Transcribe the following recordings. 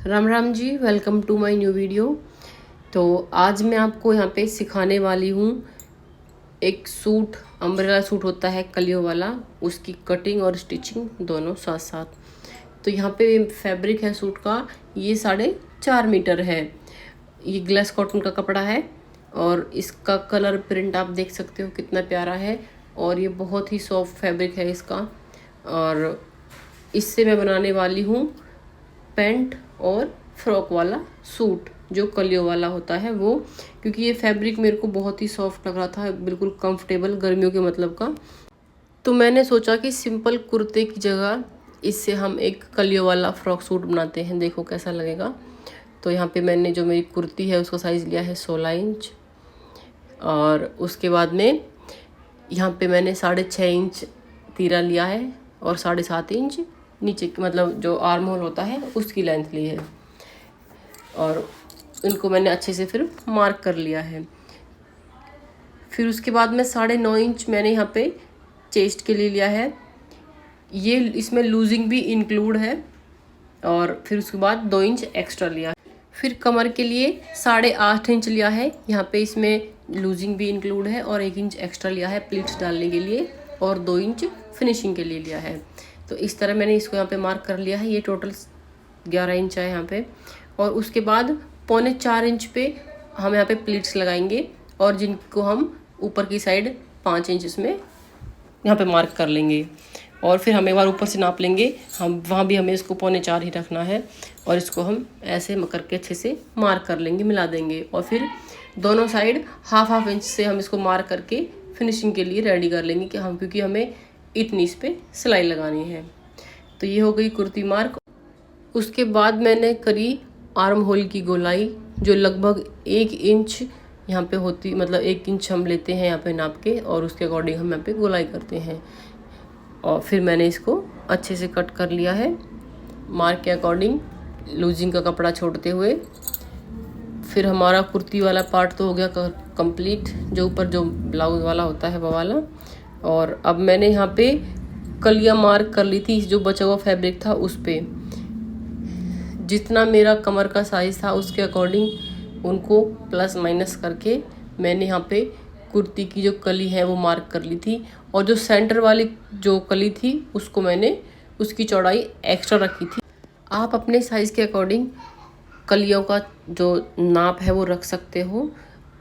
Ram Ram ji, welcome to my new video. तो आज मैं आपको यहाँ पे सिखाने वाली हूँ एक सूट, अम्ब्रेला सूट होता है कलियों वाला, उसकी कटिंग और स्टिचिंग दोनों साथ साथ। तो यहाँ पे फैब्रिक है सूट का, ये 4.5 मीटर है। ये ग्लास कॉटन का कपड़ा है और इसका कलर प्रिंट आप देख सकते हो कितना प्यारा है। और ये बहुत ही सॉफ्ट फैब्रिक है इसका। और इससे मैं बनाने वाली हूँ पैंट और फ्रॉक वाला सूट, जो कलियों वाला होता है वो। क्योंकि ये फैब्रिक मेरे को बहुत ही सॉफ्ट लग रहा था, बिल्कुल कंफर्टेबल, गर्मियों के मतलब का। तो मैंने सोचा कि सिंपल कुर्ते की जगह इससे हम एक कलियों वाला फ्रॉक सूट बनाते हैं, देखो कैसा लगेगा। तो यहाँ पे मैंने जो मेरी कुर्ती है उसका साइज़ लिया है 16 इंच। और उसके बाद में यहाँ पे मैंने 6.5 इंच तीरा लिया है और 7.5 इंच नीचे की, मतलब जो आर्म होल होता है उसकी लेंथ ली है। और इनको मैंने अच्छे से फिर मार्क कर लिया है। फिर उसके बाद में 9.5 इंच मैंने यहाँ पे चेस्ट के लिए लिया है। ये इसमें लूजिंग भी इंक्लूड है। और फिर उसके बाद 2 इंच एक्स्ट्रा लिया। फिर कमर के लिए 8.5 इंच लिया है। यहाँ पे इसमें लूजिंग भी इंक्लूड है और 1 इंच एक्स्ट्रा लिया है प्लीट्स डालने के लिए, और 2 इंच फिनिशिंग के लिए लिया है। तो इस तरह मैंने इसको यहाँ पे मार्क कर लिया है। ये टोटल 11 इंच है यहाँ पे। और उसके बाद 3.25 इंच पे हम यहाँ पे प्लीट्स लगाएंगे, और जिनको हम ऊपर की साइड 5 इंच इसमें यहाँ पे मार्क कर लेंगे। और फिर हम एक बार ऊपर से नाप लेंगे, हम वहाँ भी हमें इसको 3.25 ही रखना है। और इसको हम ऐसे करके अच्छे से मार्क कर लेंगे, मिला देंगे। और फिर दोनों साइड हाफ इंच से हम इसको मार्क करके फिनिशिंग के लिए रेडी कर लेंगे, कि हम क्योंकि हमें इतनी इस पर सिलाई लगानी है। तो ये हो गई कुर्ती मार्क। उसके बाद मैंने करी आर्म होल की गोलाई, जो लगभग 1 इंच यहाँ पे होती, मतलब 1 इंच हम लेते हैं यहाँ पे नाप के, और उसके अकॉर्डिंग हम यहाँ पे गोलाई करते हैं। और फिर मैंने इसको अच्छे से कट कर लिया है मार्क के अकॉर्डिंग, लूजिंग का कपड़ा छोड़ते हुए। फिर हमारा कुर्ती वाला पार्ट तो हो गया कंप्लीट, जो ऊपर जो ब्लाउज वाला होता है वो वाला। और अब मैंने यहाँ पे कलियाँ मार्क कर ली थी, जो बचा हुआ फैब्रिक था उस पे। जितना मेरा कमर का साइज़ था उसके अकॉर्डिंग उनको प्लस माइनस करके मैंने यहाँ पे कुर्ती की जो कली है वो मार्क कर ली थी। और जो सेंटर वाली जो कली थी उसको मैंने, उसकी चौड़ाई एक्स्ट्रा रखी थी। आप अपने साइज़ के अकॉर्डिंग कलियों का जो नाप है वो रख सकते हो।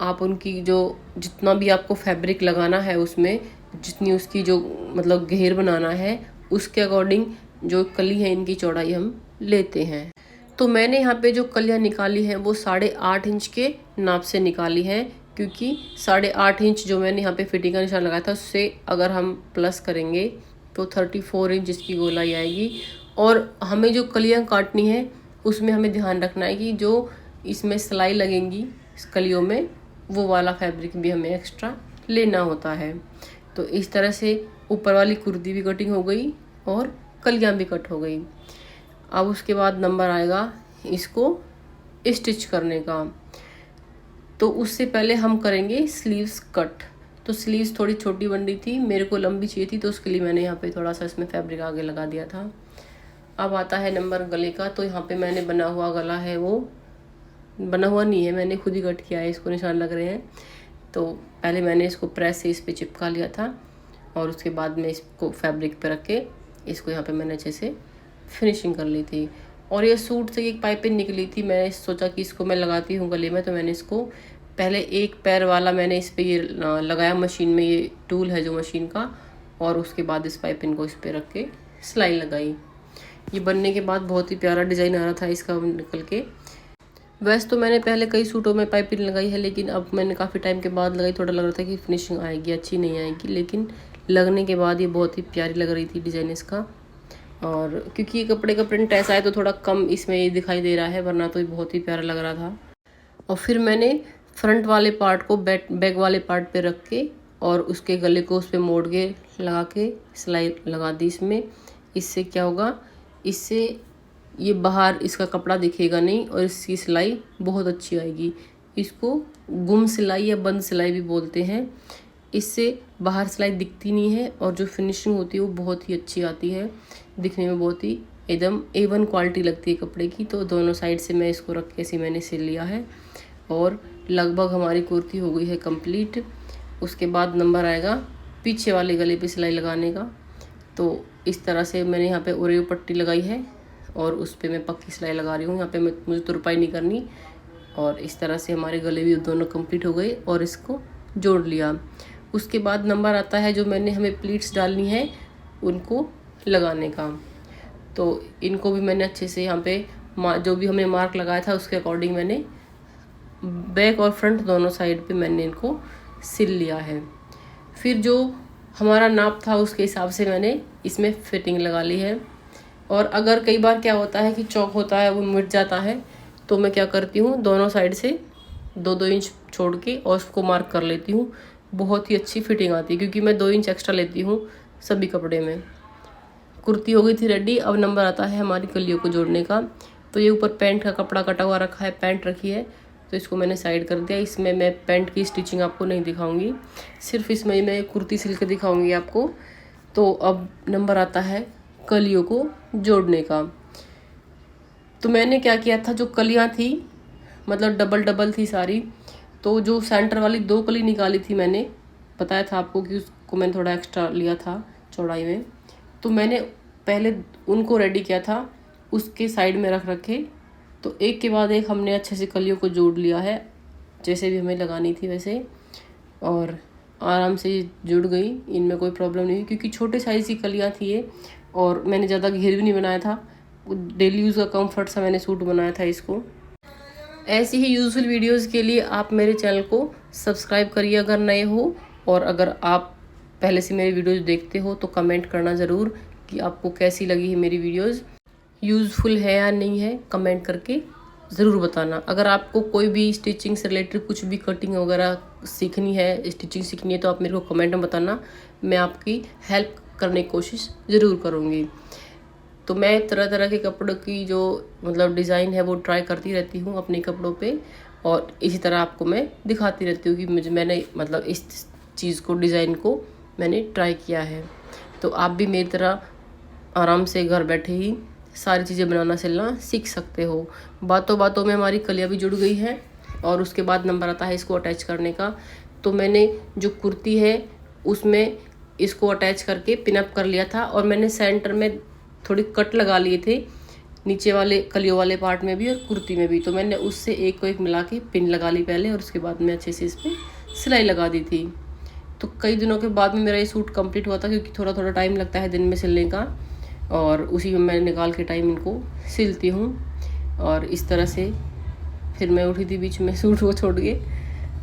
आप उनकी जो जितना भी आपको फैब्रिक लगाना है उसमें, जितनी उसकी जो मतलब घेर बनाना है, उसके अकॉर्डिंग जो कली है इनकी चौड़ाई हम लेते हैं। तो मैंने यहाँ पे जो कलियाँ निकाली हैं वो 8.5 इंच के नाप से निकाली हैं, क्योंकि 8.5 इंच जो मैंने यहाँ पे फिटिंग का निशान लगाया था उससे अगर हम प्लस करेंगे तो 34 इंच इसकी गोलाई आएगी। और हमें जो कलियाँ काटनी है उसमें हमें ध्यान रखना है कि जो इसमें सिलाई लगेंगी इस कलियों में, वो वाला फैब्रिक भी हमें एक्स्ट्रा लेना होता है। तो इस तरह से ऊपर वाली कुर्ती भी कटिंग हो गई और कलियाँ भी कट हो गई। अब उसके बाद नंबर आएगा इसको स्टिच करने का। तो उससे पहले हम करेंगे स्लीव्स कट। तो स्लीव्स थोड़ी छोटी बन रही थी, मेरे को लंबी चाहिए थी, तो उसके लिए मैंने यहाँ पे थोड़ा सा इसमें फैब्रिक आगे लगा दिया था। अब आता है नंबर गले का। तो यहाँ पे मैंने बना हुआ गला है, वो बना हुआ नहीं है, मैंने खुद ही कट किया है, इसको निशान लग रहे हैं। तो पहले मैंने इसको प्रेस से इस पर चिपका लिया था, और उसके बाद में इसको फैब्रिक पे रख के इसको यहाँ पे मैंने अच्छे से फिनिशिंग कर ली थी। और ये सूट से एक पाइपिंग निकली थी, मैंने सोचा कि इसको मैं लगाती हूँ गले में। तो मैंने इसको पहले एक पैर वाला मैंने इस पर ये लगाया मशीन में, ये टूल है जो मशीन का। और उसके बाद इस पाइपिंग को इस पर रख के सिलाई लगाई। ये बनने के बाद बहुत ही प्यारा डिज़ाइन आ रहा था इसका निकल के। वैसे तो मैंने पहले कई सूटों में पाइपिंग लगाई है, लेकिन अब मैंने काफ़ी टाइम के बाद लगाई। थोड़ा लग रहा था कि फिनिशिंग आएगी, अच्छी नहीं आएगी, लेकिन लगने के बाद ये बहुत ही प्यारी लग रही थी डिज़ाइन इसका। और क्योंकि ये कपड़े का प्रिंट ऐसा है तो थोड़ा कम इसमें ये दिखाई दे रहा है, वरना तो ये बहुत ही प्यारा लग रहा था। और फिर मैंने फ्रंट वाले पार्ट को बैक वाले पार्ट पे रख के और उसके गले को उस पर मोड़ के लगा के सिलाई लगा दी इसमें। इससे क्या होगा, इससे ये बाहर इसका कपड़ा दिखेगा नहीं और इसकी सिलाई बहुत अच्छी आएगी। इसको गुम सिलाई या बंद सिलाई भी बोलते हैं। इससे बाहर सिलाई दिखती नहीं है और जो फिनिशिंग होती है वो बहुत ही अच्छी आती है, दिखने में बहुत ही एकदम A1 क्वालिटी लगती है कपड़े की। तो दोनों साइड से मैं इसको रख के ऐसे मैंने सिल लिया है और लगभग हमारी कुर्ती हो गई है कंप्लीट। उसके बाद नंबर आएगा पीछे वाले गले पे सिलाई लगाने का। तो इस तरह से मैंने यहाँ पे ओरियो पट्टी लगाई है और उस पर मैं पक्की सिलाई लगा रही हूँ। यहाँ पे मुझे तुरपाई नहीं करनी। और इस तरह से हमारे गले भी दोनों कंप्लीट हो गए और इसको जोड़ लिया। उसके बाद नंबर आता है जो मैंने हमें प्लीट्स डालनी है उनको लगाने का। तो इनको भी मैंने अच्छे से यहाँ पे जो भी हमने मार्क लगाया था उसके अकॉर्डिंग मैंने बैक और फ्रंट दोनों साइड पे मैंने इनको सिल लिया है। फिर जो हमारा नाप था उसके हिसाब से मैंने इसमें फिटिंग लगा ली है। और अगर कई बार क्या होता है कि चौक होता है वो मिट जाता है, तो मैं क्या करती हूँ दोनों साइड से 2-2 इंच छोड़ के और उसको मार्क कर लेती हूँ। बहुत ही अच्छी फिटिंग आती है क्योंकि मैं 2 इंच एक्स्ट्रा लेती हूँ सभी कपड़े में। कुर्ती हो गई थी रेडी। अब नंबर आता है हमारी कलियों को जोड़ने का। तो ये ऊपर पैंट का कपड़ा कटा हुआ रखा है, पैंट रखी है, तो इसको मैंने साइड कर दिया। इसमें मैं पैंट की स्टिचिंग आपको नहीं दिखाऊंगी, सिर्फ इसमें मैं कुर्ती सिल के दिखाऊंगी आपको। तो अब नंबर आता है कलियों को जोड़ने का। तो मैंने क्या किया था, जो कलियाँ थी मतलब डबल डबल थी सारी, तो जो सेंटर वाली 2 कली निकाली थी मैंने बताया था आपको कि उसको मैंने थोड़ा एक्स्ट्रा लिया था चौड़ाई में। तो मैंने पहले उनको रेडी किया था, उसके साइड में रख रखे। तो एक के बाद एक हमने अच्छे से कलियों को जोड़ लिया है, जैसे भी हमें लगानी थी वैसे, और आराम से जुड़ गई। इनमें कोई प्रॉब्लम नहीं हुई क्योंकि छोटे साइज़ की कलियाँ थी ये, और मैंने ज़्यादा घेर भी नहीं बनाया था। डेली यूज़ का कंफर्ट सा मैंने सूट बनाया था इसको। ऐसी ही यूज़फुल वीडियोस के लिए आप मेरे चैनल को सब्सक्राइब करिए अगर नए हो। और अगर आप पहले से मेरी वीडियोस देखते हो तो कमेंट करना ज़रूर कि आपको कैसी लगी है मेरी वीडियोस, यूज़फुल है या नहीं है, कमेंट करके ज़रूर बताना। अगर आपको कोई भी स्टिचिंग से रिलेटेड कुछ भी कटिंग वगैरह सीखनी है, स्टिचिंग सीखनी है, तो आप मेरे को कमेंट में बताना, मैं आपकी हेल्प करने की कोशिश ज़रूर करूँगी। तो मैं तरह तरह के कपड़ों की जो मतलब डिज़ाइन है वो ट्राई करती रहती हूँ अपने कपड़ों पे, और इसी तरह आपको मैं दिखाती रहती हूँ कि मैंने मतलब इस चीज़ को, डिज़ाइन को मैंने ट्राई किया है। तो आप भी मेरी तरह आराम से घर बैठे ही सारी चीज़ें बनाना सिलना सीख सकते हो। बातों बातों में हमारी कलियाँ भी जुड़ गई है। और उसके बाद नंबर आता है इसको अटैच करने का। तो मैंने जो कुर्ती है उसमें इसको अटैच करके पिनअप कर लिया था, और मैंने सेंटर में थोड़ी कट लगा लिए थे नीचे वाले कलियों वाले पार्ट में भी और कुर्ती में भी। तो मैंने उससे एक को एक मिला के पिन लगा ली पहले, और उसके बाद में अच्छे से इस पर सिलाई लगा दी थी। तो कई दिनों के बाद में मेरा ये सूट कंप्लीट हुआ था, क्योंकि थोड़ा थोड़ा टाइम लगता है दिन में सिलने का, और उसी में मैं निकाल के टाइम इनको सिलती हूँ। और इस तरह से फिर मैं उठी थी बीच में सूट को छोड़ के,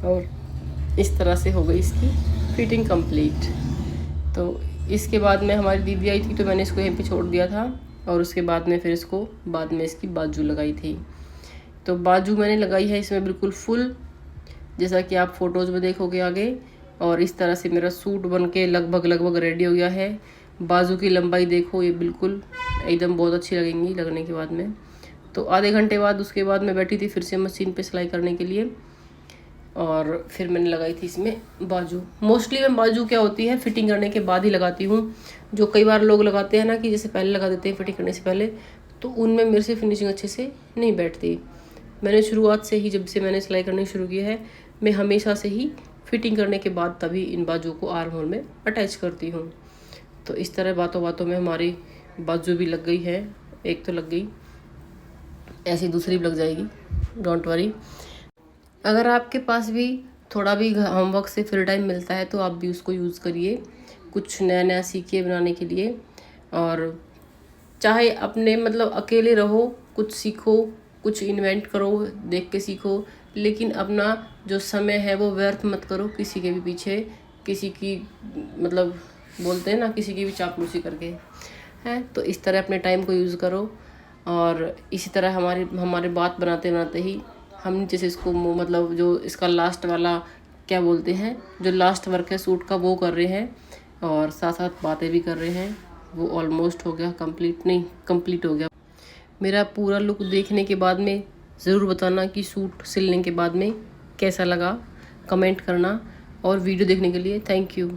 और इस तरह से हो गई इसकी फिटिंग कंप्लीट। तो इसके बाद में हमारी दीदी आई थी, तो मैंने इसको यहीं पे छोड़ दिया था, और उसके बाद में फिर इसको बाद में इसकी बाजू लगाई थी। तो बाजू मैंने लगाई है इसमें बिल्कुल फुल, जैसा कि आप फोटोज़ में देखोगे आगे। और इस तरह से मेरा सूट बन के लगभग रेडी हो गया है। बाजू की लंबाई देखो, ये बिल्कुल एकदम बहुत अच्छी लगेंगी लगने के बाद में। तो आधे घंटे बाद उसके बाद मैं बैठी थी फिर से मशीन पे सिलाई करने के लिए, और फिर मैंने लगाई थी इसमें बाजू। मोस्टली मैं बाजू क्या होती है फिटिंग करने के बाद ही लगाती हूँ। जो कई बार लोग लगाते हैं ना कि जैसे पहले लगा देते हैं फिटिंग करने से पहले, तो उनमें मेरे से फिनिशिंग अच्छे से नहीं बैठती। मैंने शुरुआत से ही, जब से मैंने सिलाई करनी शुरू की है, मैं हमेशा से ही फिटिंग करने के बाद तभी इन बाजू को आर्म होल में अटैच करती हूँ। तो इस तरह बातों बातों में हमारी बाजू भी लग गई है। एक तो लग गई, ऐसी दूसरी भी लग जाएगी, डोंट वरी। अगर आपके पास भी थोड़ा भी होमवर्क से फ्री टाइम मिलता है तो आप भी उसको यूज़ करिए, कुछ नया नया सीखिए बनाने के लिए। और चाहे अपने मतलब अकेले रहो, कुछ सीखो, कुछ इन्वेंट करो, देख के सीखो, लेकिन अपना जो समय है वो व्यर्थ मत करो किसी के भी पीछे, किसी की मतलब बोलते हैं ना, किसी की भी चापलूसी करके है। तो इस तरह अपने टाइम को यूज़ करो। और इसी तरह हमारे बात बनाते बनाते ही हम नीचे से इसको मतलब जो इसका लास्ट वाला क्या बोलते हैं, जो लास्ट वर्क है सूट का, वो कर रहे हैं, और साथ साथ बातें भी कर रहे हैं। वो ऑलमोस्ट हो गया, कंप्लीट हो गया। मेरा पूरा लुक देखने के बाद में ज़रूर बताना कि सूट सिलने के बाद में कैसा लगा, कमेंट करना। और वीडियो देखने के लिए थैंक यू।